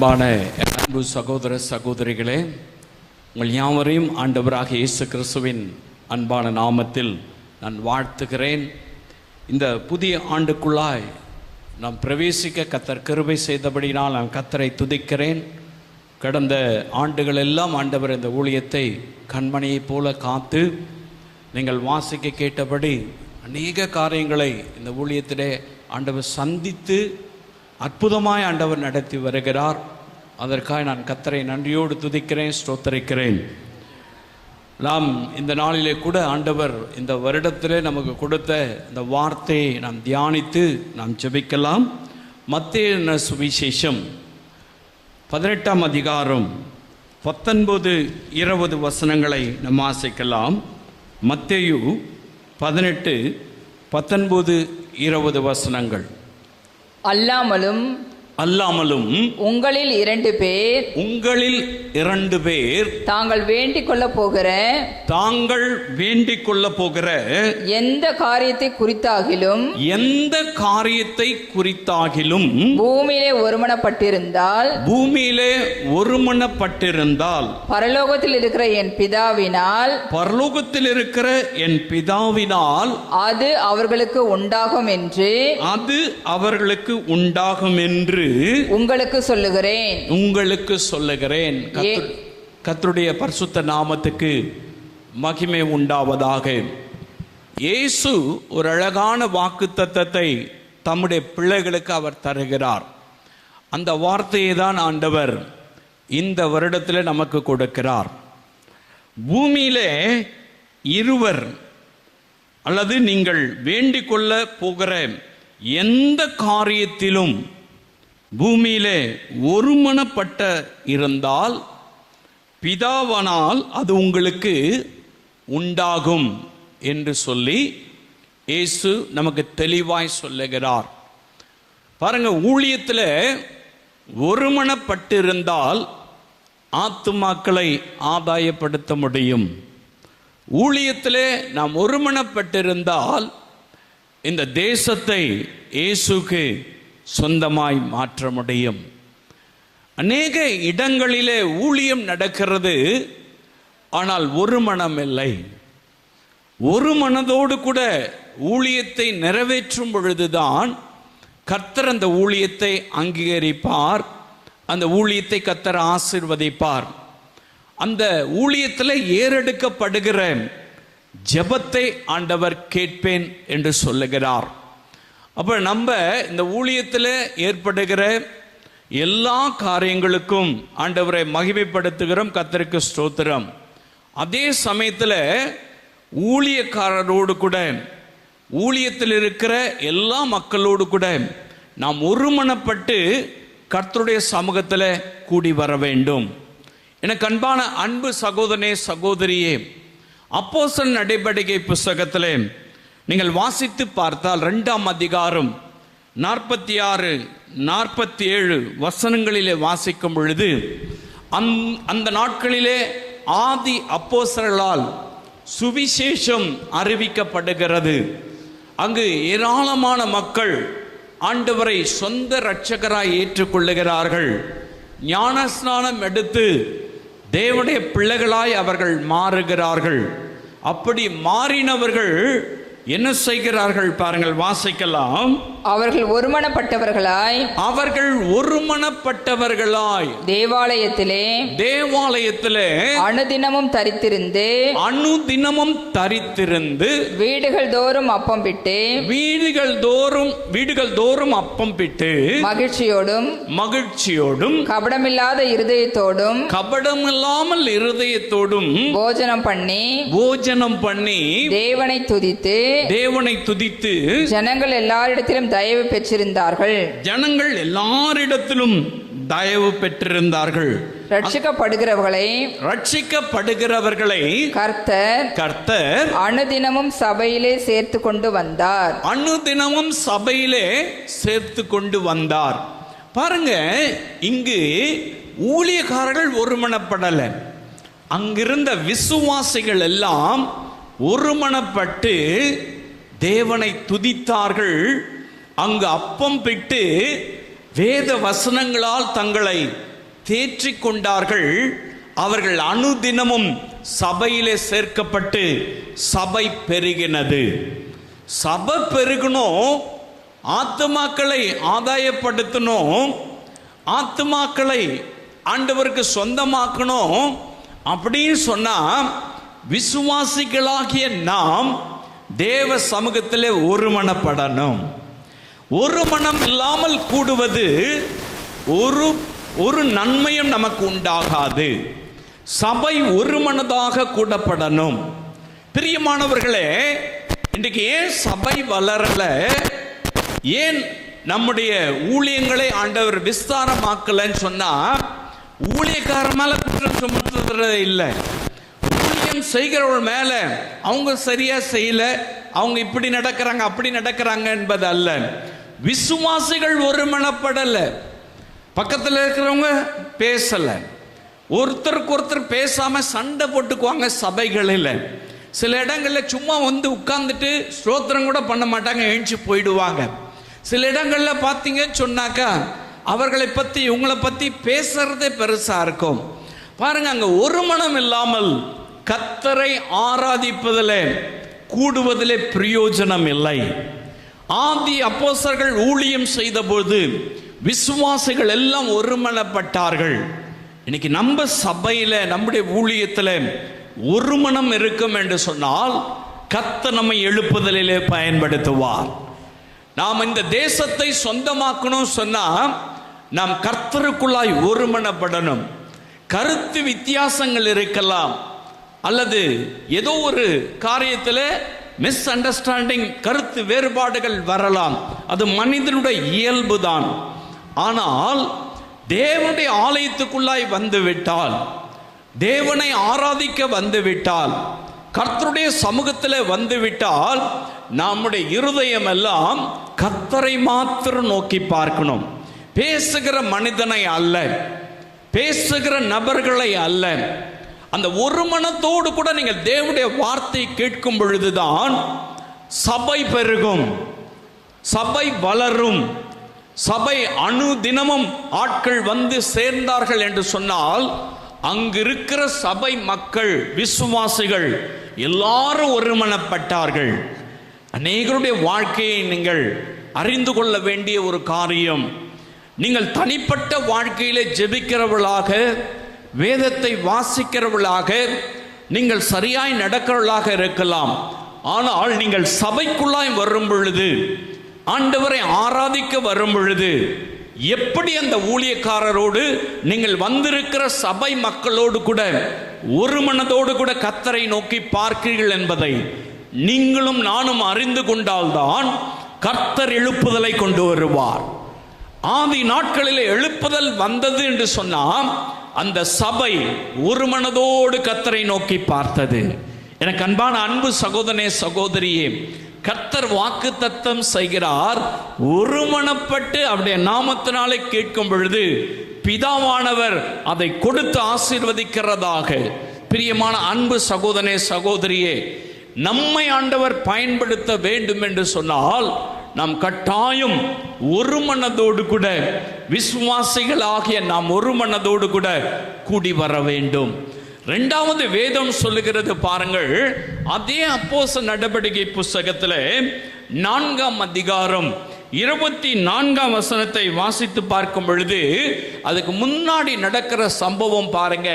அன்பான அன்பு சகோதர சகோதரிகளே, உங்கள் யாவரையும் ஆண்டவராக இயேசு கிறிஸ்துவின் அன்பான நாமத்தில் நான் வாழ்த்துகிறேன். இந்த புதிய ஆண்டுக்குள்ளாய் நாம் பிரவேசிக்க கர்த்தர் கிருபை செய்தபடினால் நான் கர்த்தரை துதிக்கிறேன். கடந்த ஆண்டுகள் எல்லாம் ஆண்டவர் இந்த ஊழியத்தை கண்மணியைப் போல காத்து நீங்கள் வாசிக்க கேட்டபடி அநேக காரியங்களை இந்த ஊழியத்திலே ஆண்டவர் சந்தித்து அற்புதமாய் ஆண்டவர் நடத்தி வருகிறார். அதற்காக நான் கர்த்தரை நன்றியோடு துதிக்கிறேன், ஸ்தோத்தரிக்கிறேன். நாம் இந்த நாளிலே கூட ஆண்டவர் இந்த வருடத்திலே நமக்கு கொடுத்த இந்த வார்த்தையை நாம் தியானித்து நாம் ஜெபிக்கலாம். மத்தேயு சுவிசேஷம் 18ஆம் அதிகாரம் 19-20 வசனங்களை நாம் வாசிக்கலாம். மத்தேயு 18-19-20 வசனங்கள். அல்லாமலும் உங்களில் 2 பேர் தாங்கள் வேண்டிக் கொள்ள போகிற எந்த காரியத்தை குறித்தாகிலும் பூமியிலே ஒருமனப்பட்டிருந்தால் பரலோகத்தில் இருக்கிற என் பிதாவினால் அது அவர்களுக்கு உண்டாகும் என்று உங்களுக்கு சொல்லுகிறேன். கர்த்தருடைய பரிசுத்த நாமத்துக்கு மகிமை உண்டாவதாக. இயேசு ஒரு அழகான வாக்குத்தத்தத்தை தம்முடைய பிள்ளைகளுக்கு அவர் தருகிறார். அந்த வார்த்தையை தான் ஆண்டவர் இந்த வருடத்தில் நமக்கு கொடுக்கிறார். பூமியிலே இருவர் அல்லது நீங்கள் வேண்டிக் கொள்ள போகிற எந்த காரியத்திலும் பூமியிலே ஒருமனப்பட்ட இருந்தால் பிதாவானால் அது உங்களுக்கு உண்டாகும் என்று சொல்லி இயேசு நமக்கு தெளிவாய் சொல்லுகிறார். பாருங்க, ஊழியத்தில் ஒருமனப்பட்டிருந்தால் ஆத்துமாக்களை ஆதாயப்படுத்த முடியும். ஊழியத்திலே நாம் ஒருமனப்பட்டிருந்தால் இந்த தேசத்தை இயேசுக்கு சொந்தமாய் மாற்ற முடியும். அநேக இடங்களிலே ஊழியம் நடக்கிறது, ஆனால் ஒரு மனம் இல்லை. ஒரு மனதோடு கூட ஊழியத்தை நிறைவேற்றும் பொழுதுதான் கர்த்தர் அந்த ஊழியத்தை அங்கீகரிப்பார், அந்த ஊழியத்தை கர்த்தர் ஆசீர்வதிப்பார். அந்த ஊழியத்தில் ஏறெடுக்கப்படுகிற ஜெபத்தை ஆண்டவர் கேட்பேன் என்று சொல்லுகிறார். அப்போ நம்ம இந்த ஊழியத்தில் ஏற்படுகிற எல்லா காரியங்களுக்கும் ஆண்டவரை மகிமைப்படுத்துகிறோம், கர்த்தருக்கு ஸ்தோத்திரம். அதே சமயத்தில் ஊழியக்காரரோடு கூட, ஊழியத்தில் இருக்கிற எல்லா மக்களோடு கூட நாம் ஒருமனப்பட்டு கர்த்தருடைய சமூகத்தில் கூடி வர வேண்டும். எனக்கு அன்பான அன்பு சகோதரனே சகோதரியே, அப்போஸ்தலர் நடவடிக்கை புஸ்தகத்திலே நீங்கள் வாசித்து பார்த்தால் 2ஆம் அதிகாரம் 46-47 வசனங்களிலே வாசிக்கும் பொழுது அந்த நாட்களிலே ஆதி அப்போஸ்தலர்களால் சுவிசேஷம் அறிவிக்கப்படுகிறது. அங்கு ஏராளமான மக்கள் ஆண்டவரை சொந்த இரட்சகராய் ஏற்றுக்கொள்ளுகிறார்கள். ஞானஸ்நானம் எடுத்து தேவனுடைய பிள்ளைகளாய் அவர்கள் மாறுகிறார்கள். அப்படி மாறினவர்கள் என்ன செய்கிறார்கள் பாருங்கள், வாசிக்கலாம். அவர்கள் ஒருமனப்பட்டவர்களாய் தேவாலயத்திலே அனுதினமும் தரித்திருந்து வீடுகள் தோறும் அப்பம் பிட்டு மகிழ்ச்சியோடும் கபடமில்லாமல் இருதயத்தோடும் போஜனம் பண்ணி தேவனை துதித்து ஜனங்கள் எல்லாரிடத்திலும் தயவு பெற்றிருந்தார்கள். ரட்சிக்கப்படுகிறவர்களை கர்த்தர் அனுதினமும் சபையிலே சேர்த்து கொண்டு வந்தார். பாருங்க, இங்கு ஊழியக்காரர்கள் ஒருமனப்படல. அங்கிருந்த விசுவாசிகள் எல்லாம் ஒருமனப்பட்டு தேவனை துதித்தார்கள். அங்கு அப்பம் பிட்டு வேத வசனங்களால் தங்களை தேற்றிக் கொண்டார்கள். அவர்கள் அனுதினமும் சபையிலே சேர்க்கப்பட்டு சபை பெருகினது. சபை பெருகணும், ஆத்துமாக்களை ஆதாயப்படுத்தணும், ஆத்துமாக்களை ஆண்டவருக்கு சொந்தமாக்கணும் அப்படின்னு சொன்னா விசுவாசிகளாகிய நாம் தேவ சமூகத்திலே ஒருமனப்படணும். ஒரு மனம் இல்லாமல் கூடுவது ஒரு நன்மையும் நமக்கு உண்டாகாது. சபை ஒரு மனதாக கூடப்படணும். பிரியமானவர்களே, இன்றைக்கு ஏன் சபை வளரல, ஏன் நம்முடைய ஊழியங்களை ஆண்டவர் விஸ்தாரமாக்கலன்னு சொன்னா ஊழியக்கார மேல குற்றம் சுமத்துறது இல்லை. ஊழியம் செய்கிறவர்கள் மேல அவங்க சரியா செய்யல, அவங்க இப்படி நடக்கிறாங்க அப்படி நடக்கிறாங்க என்பது அல்ல. விசுவாசிகள் ஒருமனப்படல, பக்கத்தில் இருக்கிறவங்க பேசல, ஒருத்தருக்கு ஒருத்தர் பேசாம சண்டை போட்டுக்குவாங்க சபைகளில். சில இடங்களில் சும்மா வந்து உட்கார்ந்துட்டு ஸ்தோத்திரம் கூட பண்ண மாட்டாங்க, எழுந்து போயிடுவாங்க. சில இடங்களில் பார்த்தீங்கன்னு சொன்னாக்கா அவர்களை பற்றி இவங்களை பற்றி பேசுறதே பெருசா இருக்கும். பாருங்க, அங்க ஒரு மனம் இல்லாமல் கர்த்தரை ஆராதிப்பதிலே கூடுவதிலே பிரயோஜனம் இல்லை. ஆதி அப்போஸ்தலர்கள் ஊழியம் செய்தபோது விசுவாசிகள் எல்லாம் ஒருமனப்பட்டார்கள். இன்னைக்கு நம்ம சபையில நம்முடைய ஊழியத்தில் ஒரு மனம் இருக்கும் என்று சொன்னால் கர்த்தர் நம்மை எழுப்புதலிலே பயன்படுத்துவார். நாம் இந்த தேசத்தை சொந்தமாக்கணும் சொன்னா நாம் கர்த்தருக்குள்ளாய் ஒருமனப்படணும். கருத்து வித்தியாசங்கள் இருக்கலாம், அல்லது ஏதோ ஒரு காரியத்தில் மிஸ் அண்டர்ஸ்டாண்டிங், கருத்து வேறுபாடுகள் வரலாம். அது மனிதனுடைய இயல்பு தான். ஆனால் தேவனுடைய ஆலயத்துக்குள்ளாய் வந்துவிட்டால், தேவனை ஆராதிக்க வந்துவிட்டால், கர்த்தருடைய சமூகத்தில் வந்துவிட்டால் நம்முடைய இருதயம் எல்லாம் கர்த்தரை மாத்திரம் நோக்கி பார்க்கணும். பேசுகிற மனிதனை அல்ல, பேசுகிற நபர்களை அல்ல. அந்த ஒரு மனத்தோடு கூட நீங்கள் தேவனுடைய வார்த்தை கேட்கும் பொழுதுதான் சபை பெருகும், சபை வளரும். சபை அனுதினமும் ஆட்கள் வந்து சேர்ந்தார்கள் என்று சொன்னால் அங்கு இருக்கிற சபை மக்கள், விசுவாசிகள் எல்லாரும் ஒருமனப்பட்டார்கள். அநேகருடைய வாழ்க்கையை நீங்கள் அறிந்து கொள்ள வேண்டிய ஒரு காரியம், நீங்கள் தனிப்பட்ட வாழ்க்கையிலே ஜெபிக்கிறவர்களாக, வேதத்தை வாசிக்கிறவர்களாக, நீங்கள் சரியாய் நடக்கிறவர்களாக இருக்கலாம். ஆனால் நீங்கள் சபைக்குள்ளாய் வரும் பொழுது, ஆண்டவரை ஆராதிக்க வரும் பொழுது, எப்படி அந்த ஊழியக்காரரோடு நீங்கள் வந்திருக்கிற சபை மக்களோடு கூட ஒரு மனதோடு கூட கர்த்தரை நோக்கி பார்க்கிறீர்கள் என்பதை நீங்களும் நானும் அறிந்து கொண்டால்தான் கர்த்தர் எழுப்புதலை கொண்டு வருவார். ஆதி நாட்களில் எழுப்புதல் வந்தது என்று சொன்னால் அந்த சபை ஒரு மனதோடு கர்த்தரை நோக்கி பார்த்தது. எனக்கு அன்பான அன்பு சகோதரனே, சகோதரியே, கர்த்தர் வாக்கு தத்தம் செய்கிறார். ஒருமனப்பட்டு அவருடைய நாமத்தினாலே கேட்கும் பொழுது பிதாவானவர் அதை கொடுத்து ஆசீர்வதிக்கிறதாக. பிரியமான அன்பு சகோதரனே, சகோதரியே, நம்மை ஆண்டவர் பயன்படுத்த வேண்டும் என்று சொன்னால் நாம் கட்டாயம் ஒரு மனதோடு கூட, விசுவாசிகளாகிய நாம் ஒரு மனதோடு கூட கூடி வர வேண்டும். இரண்டாவது வேதம் சொல்லுகிறது பாருங்கள், அதே அப்போஸ்தலர் நடவடிக்கை புஸ்தகத்தில் 4ஆம் அதிகாரம் 24ஆம் வசனத்தை வாசித்து பார்க்கும் பொழுது அதுக்கு முன்னாடி நடக்கிற சம்பவம் பாருங்க.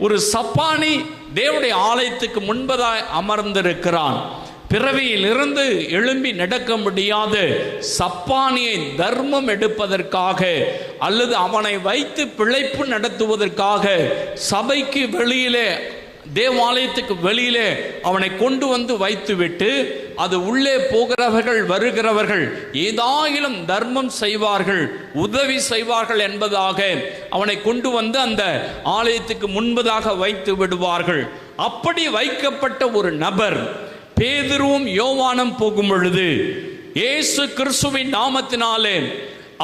ஒரு சப்பானி தேவனுடைய ஆலயத்துக்கு முன்பதாய் அமர்ந்திருக்கிறான். பிறவியில் இருந்து எழும்பி நடக்க முடியாத சப்பானியை தர்மம் எடுப்பதற்காக அல்லது அவனை வைத்து பிழைப்பு நடத்துவதற்காக சபைக்கு வெளியிலே, தேவாலயத்துக்கு வெளியிலே அவனை கொண்டு வந்து வைத்துவிட்டு அது உள்ளே போகிறவர்கள் வருகிறவர்கள் ஏதாயிலும் தர்மம் செய்வார்கள், உதவி செய்வார்கள் என்பதாக அவனை கொண்டு வந்து அந்த ஆலயத்துக்கு முன்பதாக வைத்து விடுவார்கள். அப்படி வைக்கப்பட்ட ஒரு நபர் பேதுருவும் யோவானும் போகும் பொழுது இயேசு கிறிஸ்துவின் நாமத்தினாலே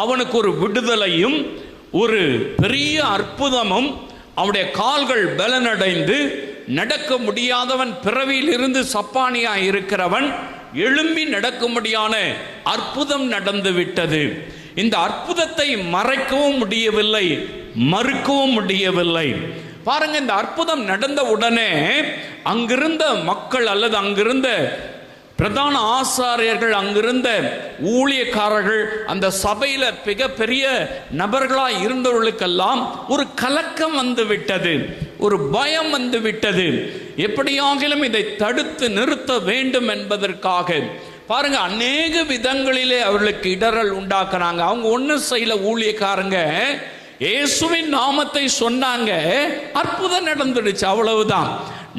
அவனுக்கு ஒரு விடுதலையும் ஒரு பெரிய அற்புதமும், அவனுடைய கால்கள் பலனடைந்து நடக்க முடியாதவன், பிறவியில் இருந்து சப்பானியாய் இருக்கிறவன் எழும்பி நடக்கும்படியான அற்புதம் நடந்து விட்டது. இந்த அற்புதத்தை மறைக்கவும் முடியவில்லை, மறுக்கவும் முடியவில்லை. பாருங்க, இந்த அற்புதம் நடந்த உடனே அங்கிருந்த மக்கள் அல்லது அங்கிருந்த பிரதான ஆசாரியர்கள், அங்கிருந்த ஊழியக்காரர்கள், அந்த சபையில மிக பெரிய நபர்களாய் இருந்தவர்களுக்கெல்லாம் ஒரு கலக்கம் வந்து விட்டது, ஒரு பயம் வந்து விட்டது. எப்படியாகிலும் இதை தடுத்து நிறுத்த வேண்டும் என்பதற்காக பாருங்க அநேக விதங்களிலே அவர்களுக்கு இடரல் உண்டாக்குறாங்க. அவங்க ஒன்றும் செய்யல, ஊழியக்காரங்க இயேசுவின் நாமத்தை சொன்னாங்க, அற்புதம் நடந்துடுச்சு, அவ்வளவுதான்.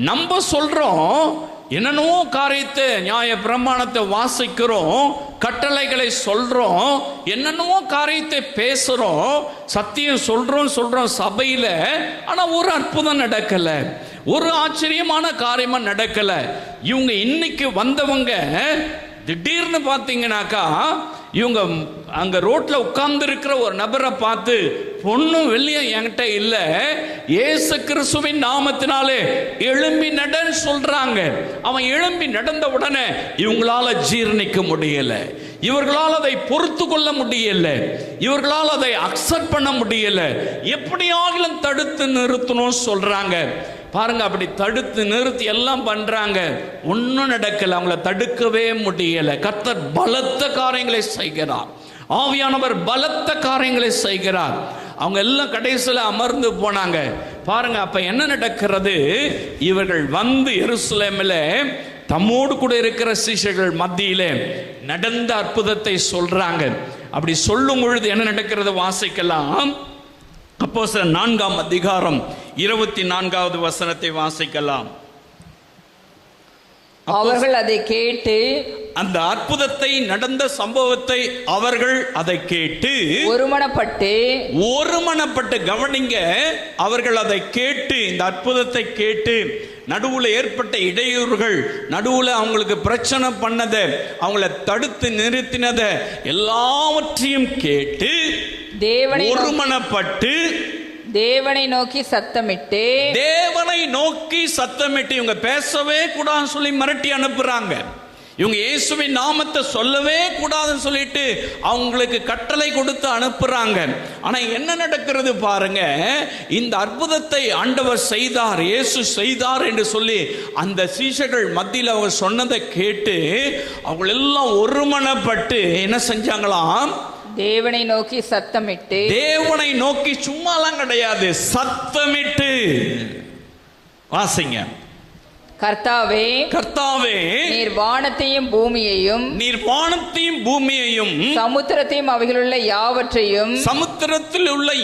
நம்ம சொல்றோம் என்னென்னவோ காரியத்தை, நியாய பிரமாணத்தை வாசிக்கிறோம், கட்டளைகளை சொல்றோம், என்னென்னவோ காரியத்தை பேசுறோம், சத்தியம் சொல்றோம் சபையில. ஆனா ஒரு அற்புதம் நடக்கல, ஒரு ஆச்சரியமான காரியமா நடக்கல. இவங்க இன்னைக்கு வந்தவங்க திடீர்னு பார்த்தீங்கன்னாக்கா, இவங்க அங்க ரோட்ல உட்கார்ந்து இருக்கிற ஒரு நபரை பார்த்து, பொண்ணும் வெள்ளியும் என்கிட்ட இல்ல, இயேசு கிறிஸ்துவின் நாமத்தினாலே எழும்பி நடன்னு சொல்றாங்க. அவன் எழும்பி நடந்த உடனே இவங்களால ஜீர்ணிக்க முடியல, இவர்களால் அதை பொறுத்து கொள்ள முடியல, இவர்களால் அதை அக்செப்ட் பண்ண முடியல. எப்படியாகிலும் தடுத்து நிறுத்தணும் சொல்றாங்க. பாருங்க, அப்படி தடுத்து நிறுத்தி எல்லாம் பண்றாங்க, ஒன்றும் நடக்கல, அவங்கள தடுக்கவே முடியல. கர்த்தர் பலத்த காரியங்களை செய்கிறார், ஆவியானவர் பலத்த காரியங்களை செய்கிறார். அவங்க எல்லாம் கடைசியில் அமர்ந்து போனாங்க. பாருங்க, அப்ப என்ன நடக்கிறது? இவர்கள் வந்து எருசலேமில் தம்மோடு கூட இருக்கிற சீஷர்கள் மத்தியிலே நடந்த அற்புதத்தை சொல்றாங்க. அப்படி சொல்லும் பொழுது என்ன நடக்கிறது வாசிக்கலாம். அப்போஸ்தலர் 4ஆம் அதிகாரம் 24வது வசனத்தை வாசிக்கலாம். அவர்கள் அதை கேட்டு, அந்த அற்புதத்தை நடந்த சம்பவத்தை அவர்கள் அதை கேட்டு ஒருமனப்பட்டு கவனிங்க, அவர்கள் அதை கேட்டு, இந்த அற்புதத்தை கேட்டு, நடுவுல ஏற்பட்ட இடையூறுகள், நடுவுல அவங்களுக்கு பிரச்சனை பண்ணத, அவங்கள தடுத்து நிறுத்தினத எல்லாவற்றையும் கேட்டு ஒருமனப்பட்டு தேவனை நோக்கி சத்தமிட்டு இவங்க பேசவே கூடாதுன்னு சொல்லி மிரட்டி அனுப்புறாங்க. இவங்க இயேசுவின் நாமத்தை சொல்லவே கூடாதுன்னு சொல்லிட்டு அவங்களுக்கு கட்டளை கொடுத்து அனுப்புறாங்க. ஆனா என்ன நடக்கிறது பாருங்க, இந்த அற்புதத்தை ஆண்டவர் செய்தார், இயேசு செய்தார் என்று சொல்லி அந்த சீஷர்கள் மத்தியில் அவங்க சொன்னதை கேட்டு அவங்க எல்லாம் ஒருமனப்பட்டு என்ன செஞ்சாங்களாம்? தேவனை நோக்கி சத்தமிட்டு, தேவனை நோக்கி சும்மாலாம் கிடையாது, சத்தமிட்டு. வாசிங்க. கர்த்தாவே, நீர் வானத்தையும் பூமியையும் சமுத்திரத்தையும் அவைகளுள்ள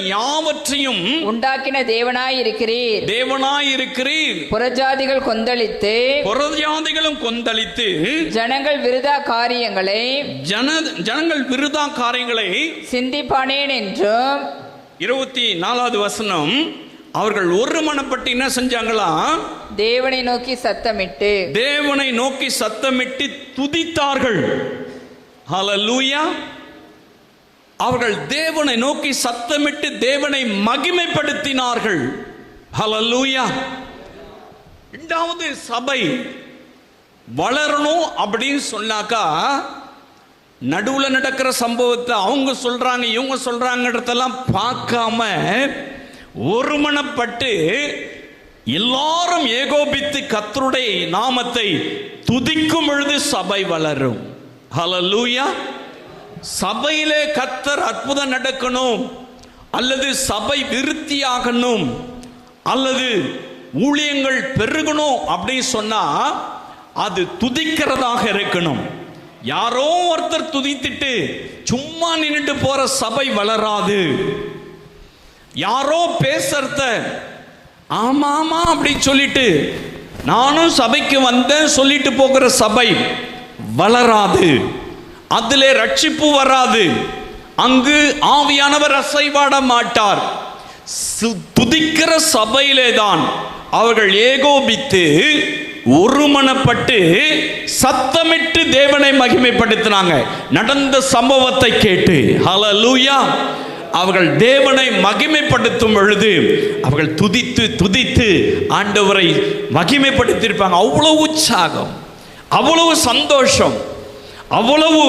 யாவற்றையும் உண்டாக்கின தேவனாயிருக்கிறீர். புறஜாதிகளும் கொந்தளித்து ஜனங்கள் விருதா காரியங்களை சிந்திப்பானேன் என்றும். 24வது வசனம், அவர்கள் ஒருமனப்பட்டு என்ன செஞ்சாங்களாம்? தேவனை நோக்கி சத்தமிட்டு துதித்தார்கள். ஹல்லேலூயா. அவர்கள் தேவனை நோக்கி சத்தமிட்டு தேவனை மகிமைப்படுத்தினார்கள். ஹல்லேலூயா. இரண்டாவது, சபை வளரணும் அப்படின்னு சொன்னாக்கா, நடுவுல நடக்கிற சம்பவத்தை அவங்க சொல்றாங்க இவங்க சொல்றாங்கன்றதெல்லாம் பார்க்காம ஒருமனப்பட்டு எல்லாரும் ஏகோபித்து கர்த்தருடைய நாமத்தை துதிக்கும் பொழுது சபை வளரும். ஹல்லேலூயா. சபையிலே கர்த்தர் அற்புதம் நடக்கணும், அல்லது சபை விருத்தியாகணும், அல்லது ஊழியங்கள் பெருகணும் அப்படின்னு சொன்னா அது துதிக்கிறதாக இருக்கணும். யாரோ ஒருத்தர் துதித்துட்டு சும்மா நின்றுட்டு போற சபை வளராது. யாரோ பேசுறத ஆமா ஆமா அப்படி சொல்லிட்டு நானும் சபைக்கு வந்தேன் சொல்லிட்டு போகிற சபை வளராது, அதிலே ரட்சிப்பு வராது, அங்கு ஆவியானவர் அசைவாட மாட்டார். துதிக்கிற சபையிலே தான் அவர்கள் ஏகோபித்து ஒருமனப்பட்டு சத்தமிட்டு தேவனை மகிமைப்படுத்தினாங்க. நடந்த சம்பவத்தை கேட்டு ஹல்லேலூயா, அவர்கள் தேவனை மகிமைப்படுத்தும் பொழுது அவர்கள் துதித்து துதித்து ஆண்டவரை மகிமைப்படுத்தியிருப்பாங்க. அவ்வளவு உற்சாகம், அவ்வளவு சந்தோஷம், அவ்வளவு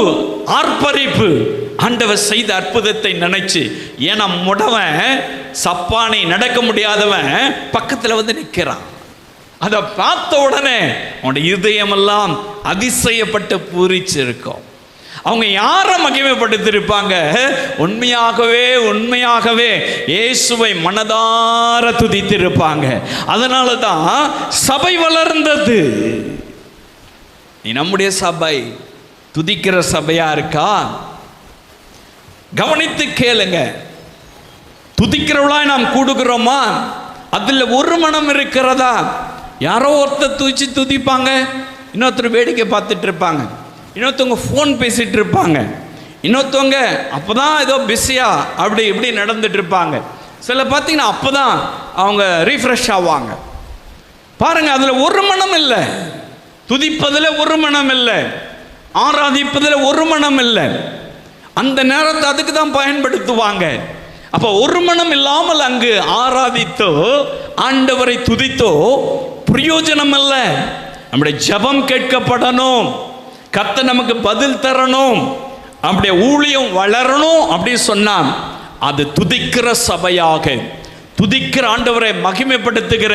ஆர்ப்பரிப்பு ஆண்டவர் செய்த அற்புதத்தை நினைச்சு. ஏன்னா முடவன் சப்பானி நடக்க முடியாதவன் பக்கத்தில் வந்து நிற்கிறான். அதை பார்த்த உடனே அவனுடைய இதயமெல்லாம் அதிசயப்பட்டு பூரிச்சிருக்கும். அவங்க யாரை மகிமைப்படுத்திருப்பாங்க? உண்மையாகவே இயேசுவை மனதார துதித்திருப்பாங்க. அதனால தான் சபை வளர்ந்தது. நம்முடைய சபை துதிக்கிற சபையா இருக்கா? கவனித்து கேளுங்க. துதிக்கிறவளாய் நாம் கூடுகிறோமா? அதில் ஒரு மனம் இருக்கிறதா? யாரோ ஒருத்தர் துதிப்பாங்க, இன்னொருத்தர் வேடிக்கை பார்த்துட்டு இருப்பாங்க, இன்னொருத்தவங்க ஃபோன் பேசிகிட்டு இருப்பாங்க, இன்னொருத்தவங்க அப்போ தான் ஏதோ பிஸியாக அப்படி இப்படி நடந்துட்டு இருப்பாங்க. சில பார்த்தீங்கன்னா அப்போ தான் அவங்க ரீஃப்ரெஷ் ஆவாங்க. பாருங்கள், அதில் ஒரு மனம் இல்லை. துதிப்பதில் ஒரு மனம் இல்லை, ஆராதிப்பதில் ஒரு மனம் இல்லை. அந்த நேரத்தை அதுக்கு தான் பயன்படுத்துவாங்க. அப்போ ஒரு மனம் இல்லாமல் அங்கு ஆராதித்தோ ஆண்டவரை துதித்தோ பிரயோஜனம் இல்லை. நம்முடைய ஜெபம் கேட்கப்படணும், கர்த்தர் நமக்கு பதில் தரணும், நம்முடைய ஊழியம் வளரணும். அப்படி சொன்னான் அது துதிக்கிற சபையாக, துதிக்கிற ஆண்டவரை மகிமைப்படுத்துகிற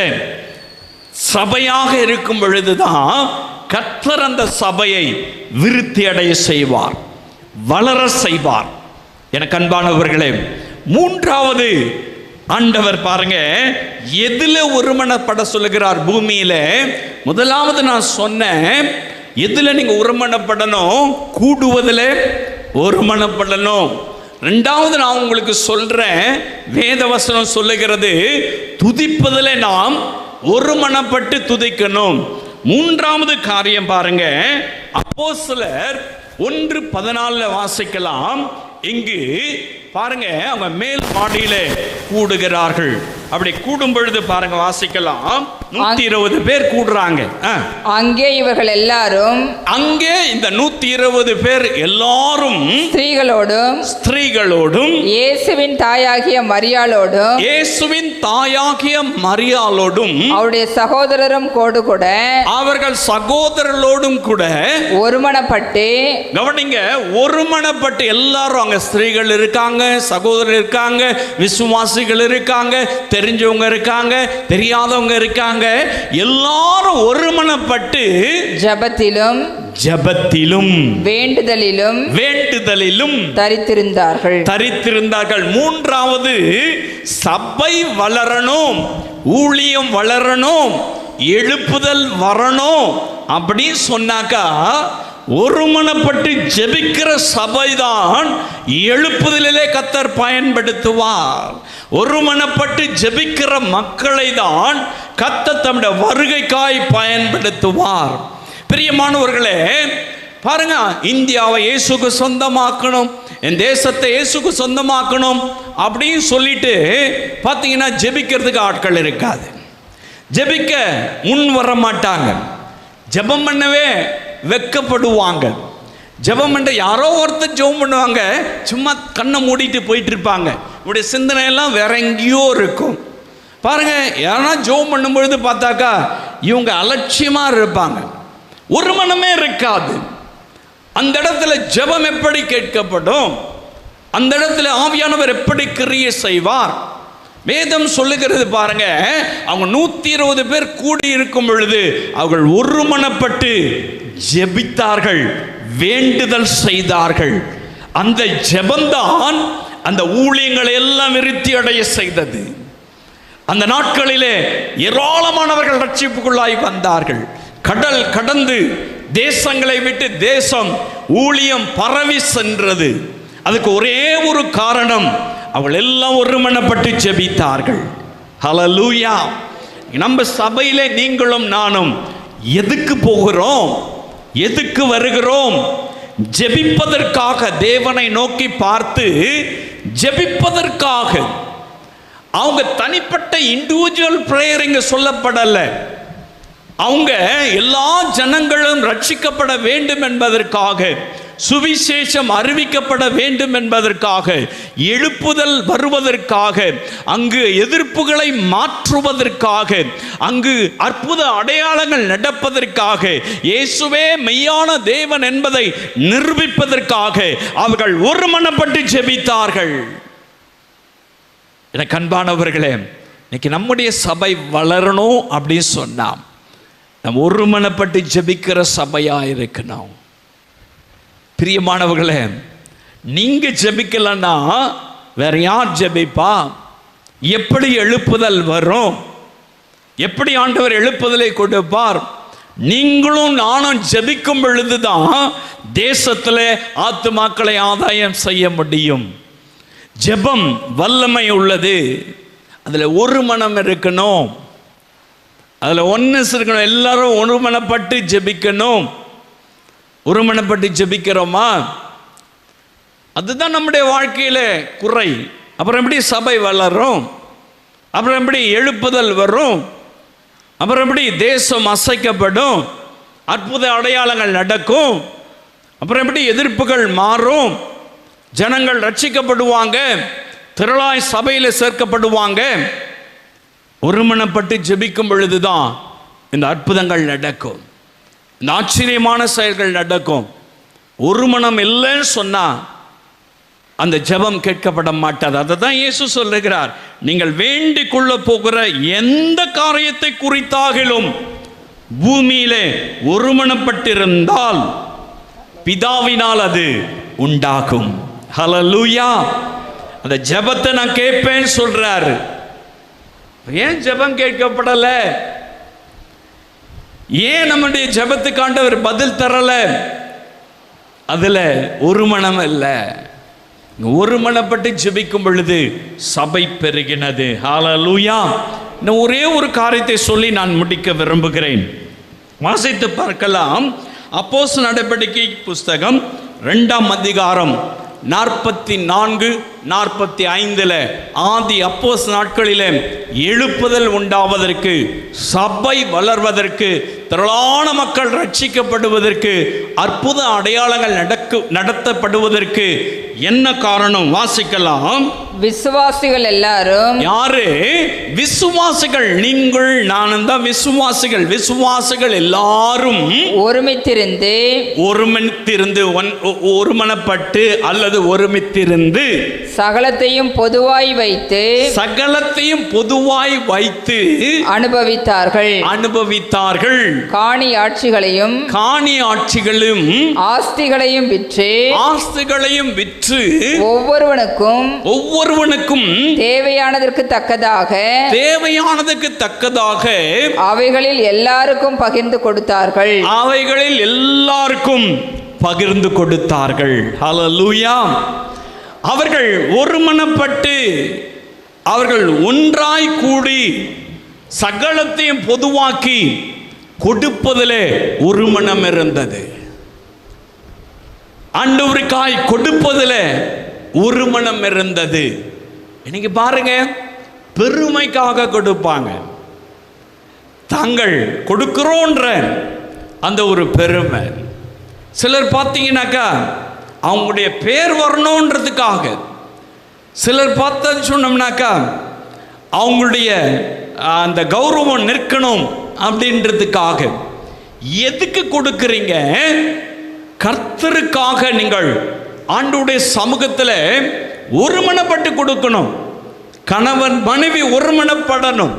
சபையாக இருக்கும் பொழுதுதான் கர்த்தர் அந்த சபையை விருத்தி அடைய செய்வார், வளர செய்வார். எனக்கு அன்பானவர்களே, மூன்றாவது ஆண்டவர் பாருங்க எதுல ஒருமனப்பட சொல்லுகிறார் பூமியில. முதலாவது நான் சொன்னேன், எதுல நீங்க ஒருமனப்படணும்? கூடுவதில் ஒருமனப்படணும். ரெண்டாவது நான் உங்களுக்கு சொல்றேன், வேதவசனம் சொல்லுகிறது துதிப்பதில் நாம் ஒருமனப்பட்டு துதிக்கணும். மூன்றாவது காரியம் பாருங்க, அப்போஸ்தலர் 1:14 வாசிக்கலாம். இங்கு பாருங்க, அவங்க மேல் மாடியிலே கூடுகிறார்கள். அப்படி கூடும் பொழுது பாருங்க, வாசிக்கலாம். 120 பேர் கூடுறாங்க. அங்கே இவர்கள் எல்லாரும், அங்கே இந்த 120 பேர் எல்லாரும் ஸ்திரீகளோடும் இயேசுவின் தாயாகிய மரியாளோடும் அவருடைய சகோதரரும் கூட அவர்கள் சகோதரர்களோடும் கூட ஒருமனப்பட்டு, கவனிங்க, ஒருமனப்பட்டு எல்லாரும் அங்க ஸ்திரீகள் இருக்காங்க, சகோதரர் இருக்காங்க, விசுவாசிகள் இருக்காங்க, தெரிஞ்சவங்க இருக்காங்க, தெரியாதவங்க இருக்காங்க, எல்லாரும் ஒருமனப்பட்டு ஜெபத்திலும் வேண்டுதலிலும் தரித்திருந்தார்கள். மூன்றாவது, சபை வளரணும், ஊழியம் வளரணும், எழுப்புதல் வரணும். அப்படி சொன்னாக்கா ஒருமனப்பட்டு ஜெபிக்கிற சபைதான் எழுப்புதலிலே கர்த்தர் பயன்படுத்துவார். ஒருமனப்பட்டு ஜெபிக்கிற மக்களை தான் கர்த்தர் தம்முடைய வருகைக்காய் பயன்படுத்துவார். பிரியமானவர்களே, பாருங்க, இந்தியாவை இயேசுக்கு சொந்தமாக்கணும், என் தேசத்தை இயேசுக்கு சொந்தமாக்கணும் அப்படின்னு சொல்லிட்டு பார்த்தீங்கன்னா ஜெபிக்கிறதுக்கு ஆட்கள் இருக்காது, ஜெபிக்க முன் வர மாட்டாங்க, ஜெபம் பண்ணவே வெட்கப்படுவாங்க. ஜெபம் பண்ண யாரோ ஒருத்தர் ஜெபம் பண்ணுவாங்க, சும்மா கண்ணை மூடிட்டு போயிட்டு இருப்பாங்க. இப்படி சிந்தனையெல்லாம் வேற எங்கேயோ இருக்கும். பாருங்க, யாரா ஜெபம் பண்ணும்பொழுது பார்த்தாக்கா இவங்க அலட்சியமாக இருப்பாங்க, ஒரு மனமே இருக்காது. அந்த இடத்துல ஜெபம் எப்படி கேட்கப்படும்? அந்த இடத்துல ஆவியானவர் எப்படி கிரியை செய்வார்? வேதம் சொல்லுகிறது பாருங்க, அவங்க 120 பேர் கூடி இருக்கும் பொழுது அவர்கள் ஒருமனப்பட்டு ஜெபித்தார்கள், வேண்டுதல் செய்தார்கள். அந்த ஜெபம்தான் அந்த ஊழியங்களை எல்லாம் விருத்தி அடைய செய்தது. அந்த நாட்களிலே ஏராளமானவர்கள் ரட்சிப்புக்குள்ளாய் வந்தார்கள். கடல் கடந்து தேசங்களை விட்டு தேசம் ஊழியம் பரவி சென்றது. அதுக்கு ஒரே ஒரு காரணம், அவர்கள் எல்லாம் ஒருமனப்பட்டு ஜெபித்தார்கள். ஹல்லேலூயா. நம்ம சபையிலே நீங்களும் நானும் எதுக்கு போகிறோம்? எதுக்கு வருகிறோம்? ஜெபிப்பதற்காக, தேவனை நோக்கி பார்த்து ஜெபிப்பதற்காக. அவங்க தனிப்பட்ட இண்டிவிஜுவல் பிரேயர் இங்க சொல்லப்படல. அவங்க எல்லா ஜனங்களும் ரட்சிக்கப்பட வேண்டும் என்பதற்காக, சுவிசேஷம் அறிவிக்கப்பட வேண்டும் என்பதற்காக, எழுப்புதல் வருவதற்காக, அங்கு எதிர்ப்புகளை மாற்றுவதற்காக, அங்கு அற்புத அடையாளங்கள் நடப்பதற்காக, இயேசுவே மெய்யான தேவன் என்பதை நிரூபிப்பதற்காக அவர்கள் ஒருமனப்பட்டு ஜெபித்தார்கள். எனக்கு அன்பானவர்களே, இன்னைக்கு நம்முடைய சபை வளரணும் அப்படின்னு சொன்னா நம்ம ஒருமனப்பட்டு ஜெபிக்கிற சபையா இருக்கணும். பிரியமானவர்களே, நீங்க ஜெபிக்கலன்னா வேற யார் ஜெபிப்பா? எப்படி எழுப்புதல் வரும்? எப்படி ஆண்டவர் எழுப்புதலை கொடுப்பார்? நீங்களும் நானும் ஜெபிக்கும் பொழுதுதான் தேசத்தில் ஆத்துமாக்களை ஆதாயம் செய்ய முடியும். ஜெபம் வல்லமை உள்ளது. அதில் ஒரு மனம் இருக்கணும், அதில் ஒன்னஸ் இருக்கணும். எல்லாரும் ஒருமனப்பட்டு ஜெபிக்கணும். ஒருமனப்பட்டு ஜெபிக்கிறோமா? அதுதான் நம்முடைய வாழ்க்கையில குறை. அப்புறம் எப்படி சபை வளரும்? அப்புறம் எப்படி எழுப்புதல் வரும்? அப்புறம் எப்படி தேசம் அசைக்கப்படும்? அற்புத அடையாளங்கள் நடக்கும்? அப்புறம் எப்படி எதிர்ப்புகள் மாறும்? ஜனங்கள் ரட்சிக்கப்படுவாங்க, திரளாய் சபையில் சேர்க்கப்படுவாங்க. ஒருமனப்பட்டு ஜெபிக்கும் பொழுதுதான் இந்த அற்புதங்கள் நடக்கும், இந்த ஆச்சரியமான செயல்கள் நடக்கும். ஒரு மனம் இல்லைன்னு சொன்னா அந்த ஜெபம் கேட்கப்பட மாட்டாது. அதை தான் இயேசு சொல்லுகிறார், நீங்கள் வேண்டிக் கொள்ள போகிற எந்த காரியத்தை குறித்தாகிலும் பூமியிலே ஒருமனப்பட்டிருந்தால் பிதாவினால் அது உண்டாகும். ஹல்லேலூயா. அந்த ஜெபத்தை நான் கேட்பேன்னு சொல்றாரு. ஏன் ஜெபம் கேட்கப்படல? ஏன் நம்முடைய ஜெபத்துக்கு ஆண்டவர் பதில் தரல? அதுல ஒரு மனம் இல்லை. ஒருமனப்பட்டு ஜெபிக்கும் பொழுது சபை பெருகினது. ஹல்லேலூயா. இன்னும் ஒரே ஒரு காரியத்தை சொல்லி நான் முடிக்க விரும்புகிறேன். வாசித்து பார்க்கலாம். அப்போஸ்தலர் நடவடிக்கை புஸ்தகம் 2ஆம் அதிகாரம் 44, 45 ஆதி அப்போஸ்தலர் நாட்களிலே எழுப்புதல் உண்டாவதற்கு, சபை வளர்வதற்கு, திரளான மக்கள் ரட்சிக்கப்படுவதற்கு, அற்புத அடையாளங்கள் நடத்தப்படுவதற்கு என்ன காரணம்? வாசிக்கலாம். விசுவாசிகள் எல்லாரும். யாரு விசுவாசிகள்? நீங்கள் நானும் தான் விசுவாசிகள். விசுவாசிகள் எல்லாரும் ஒருமித்திருந்து ஒருமனப்பட்டு அல்லது ஒருமித்திருந்து சகலத்தையும் பொதுவாய் வைத்து அனுபவித்தார்கள். காணி ஆட்சிகளையும் ஆஸ்திகளையும் விற்று ஒவ்வொருவனுக்கும் தேவையானதற்கு தக்கதாக அவைகளில் எல்லாருக்கும் பகிர்ந்து கொடுத்தார்கள். ஹல்லேலூயா. அவர்கள் ஒருமனப்பட்டு, அவர்கள் ஒன்றாய் கூடி சகலத்தையும் பொதுவாக்கி கொடுப்பதிலே ஒரு மனம் இருந்தது. ஆண்டவருக்காய் கொடுப்பதில் ஒரு மனம் இருந்தது. இன்னைக்கு பாருங்க, பெருமைக்காக கொடுப்பாங்க. தாங்கள் கொடுக்கிறோன்ற அந்த ஒரு பெருமை. சிலர் பார்த்தீங்கன்னாக்கா அவங்களுடைய பேர் வரணுன்றதுக்காக, சிலர் பார்த்தா சொன்னோம்னாக்கா அவங்களுடைய அந்த கௌரவம் நிற்கணும் அப்படின்றதுக்காக. எதுக்கு கொடுக்குறீங்க? கர்த்தருக்காக நீங்கள் ஆண்டவருடைய சமூகத்தில் ஒருமனப்பட்டு கொடுக்கணும். கணவன் மனைவி ஒருமனப்படணும்,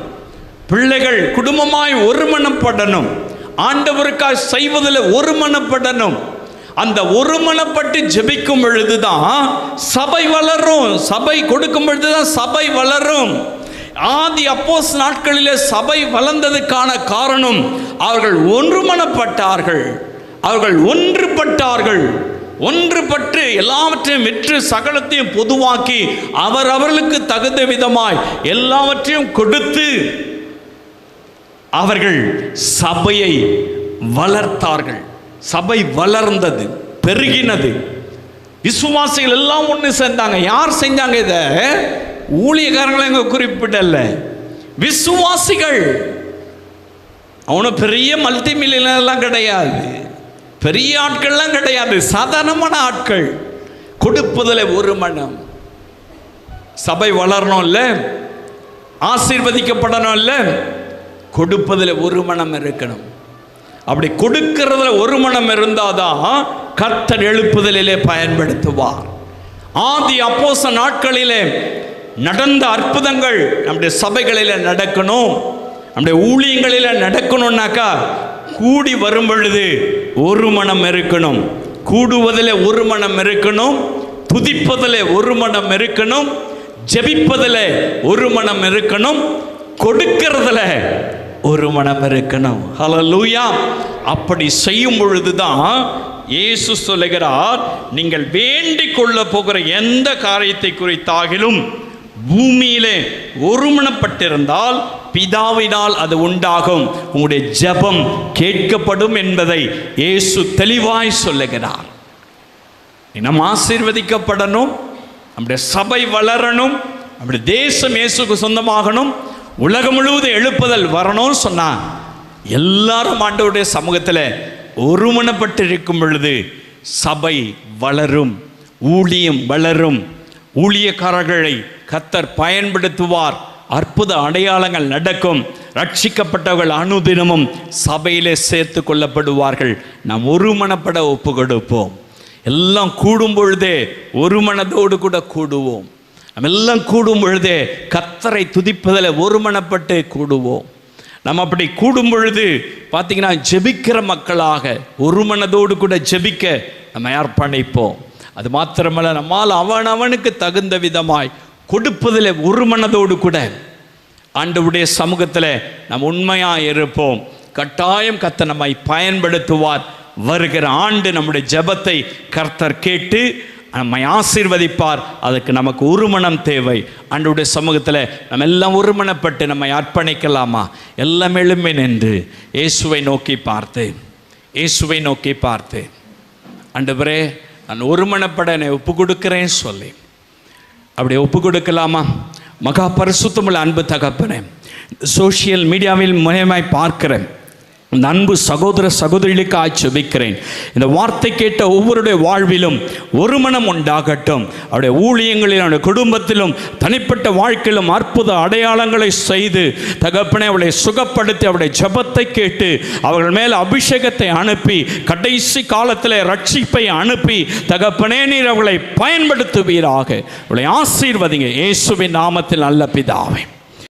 பிள்ளைகள் குடும்பமாய் ஒருமனப்படணும், ஆண்டவருக்காக செய்வதில் ஒருமனப்படணும். அந்த ஒருமனப்பட்டு ஜெபிக்கும் பொழுதுதான் சபை வளரும். சபை கொடுக்கும் பொழுதுதான் சபை வளரும். ஆதி அப்போஸ்தலர் நாட்களிலே சபை வளர்ந்ததுக்கான காரணம் அவர்கள் ஒன்றுமனப்பட்டார்கள், அவர்கள் ஒன்றுபட்டார்கள். ஒன்றுபட்டு எல்லாவற்றையும் விற்று சகலத்தையும் பொதுவாக்கி அவர்களுக்கு தகுந்த விதமாய் எல்லாவற்றையும் கொடுத்து அவர்கள் சபையை வளர்த்தார்கள். சபை வளர்ந்தது, பெருகினது. விசுவாசிகள் எல்லாம் ஒன்று சேர்ந்தாங்க. யார் செஞ்சாங்க இதை? ஊழியக்காரங்களை இங்க குறிப்பிடல, விசுவாசிகள். அவனும் பெரிய மல்டி மில்லியனர்லாம் கிடையாது, பெரிய ஆட்கள்லாம் கிடையாது, சாதாரணமான ஆட்கள். கொடுப்பதில் ஒரு மனம். சபை வளரணும் இல்ல, ஆசீர்வதிக்கப்படணும் இல்ல, கொடுப்பதில் ஒரு மனம் இருக்கணும். அப்படி கொடுக்கிறதுல ஒரு மனம் இருந்தாதான் கர்த்தர் எழுப்புதலிலே பயன்படுத்துவார். ஆதி அப்போஸ்தலர் நாட்களிலே நடந்த அற்புதங்கள் நம்முடைய சபைகளில் நடக்கணும், நம்முடைய ஊழியங்களில் நடக்கணும்னாக்கா கூடி வரும் பொழுது ஒரு மனம் இருக்கணும். கூடுவதில் ஒரு மனம் இருக்கணும், துதிப்பதில் ஒரு மனம் இருக்கணும், ஜெபிப்பதில் ஒரு மனம் இருக்கணும், கொடுக்கிறதுல ஒரு மனம் இருக்கணும். ஹல்லேலூயா. அப்படி செய்யும் பொழுதுதான் இயேசு சொல்லுகிறார், நீங்கள் வேண்டிக் கொள்ள போகிற எந்த காரியத்தை குறித்தாகிலும் பூமியிலே ஒருமனப்பட்டிருந்தால் பிதாவினால் அது உண்டாகும், உங்களுடைய ஜெபம் கேட்கப்படும் என்பதை இயேசு தெளிவாய் சொல்லுகிறார். நாம் ஆசீர்வதிக்கப்படணும், நம்முடைய சபை வளரணும், நம்முடைய தேசம் இயேசுக்கு சொந்தமாகணும், உலகம் முழுவதும் எழுப்புதல் வரணும்னு சொன்னா எல்லாரும் ஆண்டவருடைய சமூகத்தில் ஒருமனப்பட்டு இருக்கும் பொழுது சபை வளரும், ஊழியம் வளரும், ஊழியக்காரர்களை கர்த்தர் பயன்படுத்துவார், அற்புத அடையாளங்கள் நடக்கும், ரட்சிக்கப்பட்டவர்கள் அனுதினமும் சபையிலே சேர்த்து கொள்ளப்படுவார்கள். நாம் ஒருமனப்பட ஒப்பு கொடுப்போம். எல்லாம் கூடும் பொழுதே ஒரு மனதோடு கூட கூடுவோம். நம்ம எல்லாம் கூடும் பொழுதே கர்த்தரை துதிப்பதில் ஒருமனப்பட்டு கூடுவோம். நம்ம அப்படி கூடும் பொழுது பார்த்தீங்கன்னா ஜெபிக்கிற மக்களாக ஒரு மனதோடு கூட ஜெபிக்க நம்ம அர்ப்பணிப்போம். அது மாத்திரமல்ல, நம்மால் அவனுக்கு தகுந்த விதமாய் கொடுப்பதில் ஒரு மனதோடு கூட ஆண்டவருடைய சமூகத்தில் நாம் உண்மையாக இருப்போம். கட்டாயம் கர்த்தர் நம்மை பயன்படுத்துவார். வருகிற ஆண்டு நம்முடைய ஜெபத்தை கர்த்தர் கேட்டு நம்மை ஆசீர்வதிப்பார். அதுக்கு நமக்கு ஒரு மனம் தேவை. ஆண்டவருடைய சமூகத்தில் நம்ம எல்லாம் ஒருமனப்பட்டு நம்மை அர்ப்பணிக்கலாமா? எல்லாம் எழும்பி நின்று இயேசுவை நோக்கி பார்த்து ஆண்டவரே, நான் ஒருமனப்பட என்னை ஒப்பு கொடுக்கிறேன்னு சொல்லி அப்படி ஒப்பு கொடுக்கலாமா? மகா பரிசுத்தமுள்ள அன்பு தகப்பனே, சோஷியல் மீடியாவில் மூலமாய் பார்க்கிறேன் இந்த அன்பு சகோதர சகோதரிகளுக்காக ஜெபிக்கிறேன். இந்த வார்த்தை கேட்ட ஒவ்வொருடைய வாழ்விலும் ஒரு மனம் உண்டாகட்டும். அவருடைய ஊழியங்களிலும் அவருடைய குடும்பத்திலும் தனிப்பட்ட வாழ்க்கையிலும் அற்புத அடையாளங்களை செய்து தகப்பனே அவளை சுகப்படுத்தி அவருடைய ஜெபத்தை கேட்டு அவர்கள் மேல் அபிஷேகத்தை அனுப்பி கடைசி காலத்தில் ரட்சிப்பை அனுப்பி தகப்பனே நீர் அவளை பயன்படுத்துவீராக. அவளை ஆசீர்வதிங்க இயேசுவின் நாமத்தில் நல்ல பிதாவே.